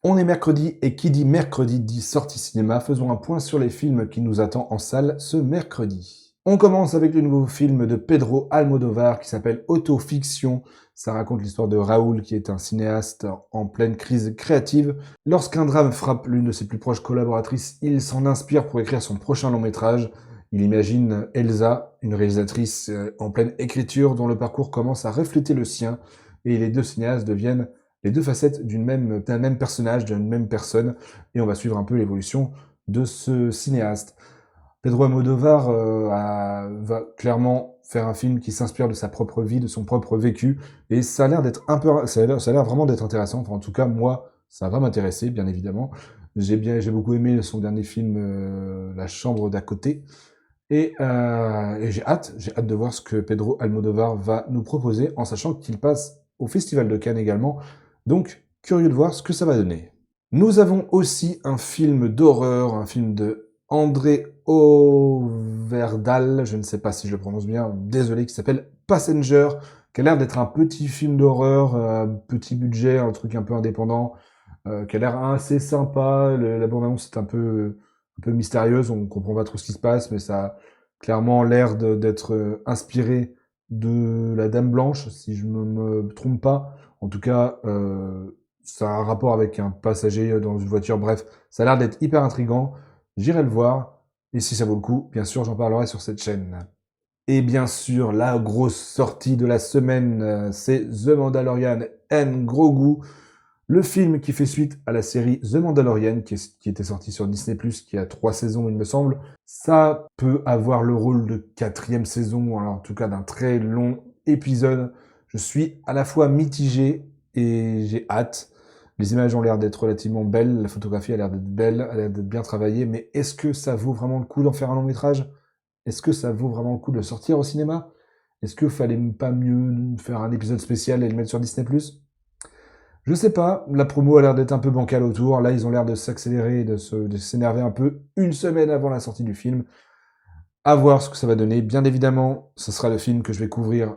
On est mercredi et qui dit mercredi dit sortie cinéma. Faisons un point sur les films qui nous attendent en salle ce mercredi. On commence avec le nouveau film de Pedro Almodovar qui s'appelle Autofiction. Ça raconte l'histoire de Raoul qui est un cinéaste en pleine crise créative. Lorsqu'un drame frappe l'une de ses plus proches collaboratrices, il s'en inspire pour écrire son prochain long métrage. Il imagine Elsa, une réalisatrice en pleine écriture dont le parcours commence à refléter le sien et les deux cinéastes deviennent les deux facettes d'un même personnage, d'une même personne, et on va suivre un peu l'évolution de ce cinéaste. Pedro Almodovar va clairement faire un film qui s'inspire de sa propre vie, de son propre vécu, et ça a l'air d'être ça a l'air vraiment d'être intéressant. Enfin, en tout cas, moi, ça va m'intéresser, bien évidemment. J'ai beaucoup aimé son dernier film, La Chambre d'à côté, et j'ai hâte de voir ce que Pedro Almodovar va nous proposer, en sachant qu'il passe au Festival de Cannes également. Donc, curieux de voir ce que ça va donner. Nous avons aussi un film d'horreur, un film de André Overdal, je ne sais pas si je le prononce bien, désolé, qui s'appelle Passenger, qui a l'air d'être un petit film d'horreur, petit budget, un truc un peu indépendant, qui a l'air assez sympa. La bande-annonce est un peu mystérieuse, on comprend pas trop ce qui se passe, mais ça a clairement l'air d'être inspiré de La Dame Blanche, si je ne me trompe pas. En tout cas, ça a un rapport avec un passager dans une voiture. Bref, ça a l'air d'être hyper intriguant. J'irai le voir. Et si ça vaut le coup, bien sûr, j'en parlerai sur cette chaîne. Et bien sûr, la grosse sortie de la semaine, c'est The Mandalorian and Grogu. Le film qui fait suite à la série The Mandalorian, qui était sorti sur Disney+, qui a 3 saisons, il me semble. Ça peut avoir le rôle de 4e saison, alors en tout cas d'un très long épisode. Je suis à la fois mitigé et j'ai hâte. Les images ont l'air d'être relativement belles, la photographie a l'air d'être belle, a l'air d'être bien travaillée, mais est-ce que ça vaut vraiment le coup d'en faire un long métrage? Est-ce que ça vaut vraiment le coup de le sortir au cinéma? Est-ce qu'il fallait pas mieux faire un épisode spécial et le mettre sur Disney+? Je sais pas, la promo a l'air d'être un peu bancale autour. Là, ils ont l'air de s'accélérer et de s'énerver un peu une semaine avant la sortie du film. À voir ce que ça va donner. Bien évidemment, ce sera le film que je vais couvrir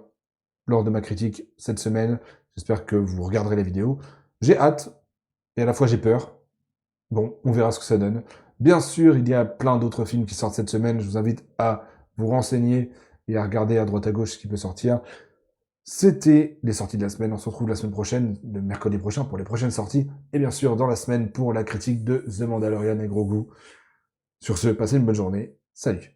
lors de ma critique cette semaine. J'espère que vous regarderez la vidéo. J'ai hâte et à la fois j'ai peur. Bon, on verra ce que ça donne. Bien sûr, il y a plein d'autres films qui sortent cette semaine. Je vous invite à vous renseigner et à regarder à droite à gauche ce qui peut sortir. C'était les sorties de la semaine. On se retrouve la semaine prochaine, le mercredi prochain, pour les prochaines sorties. Et bien sûr, dans la semaine, pour la critique de The Mandalorian et Grogu. Sur ce, passez une bonne journée. Salut!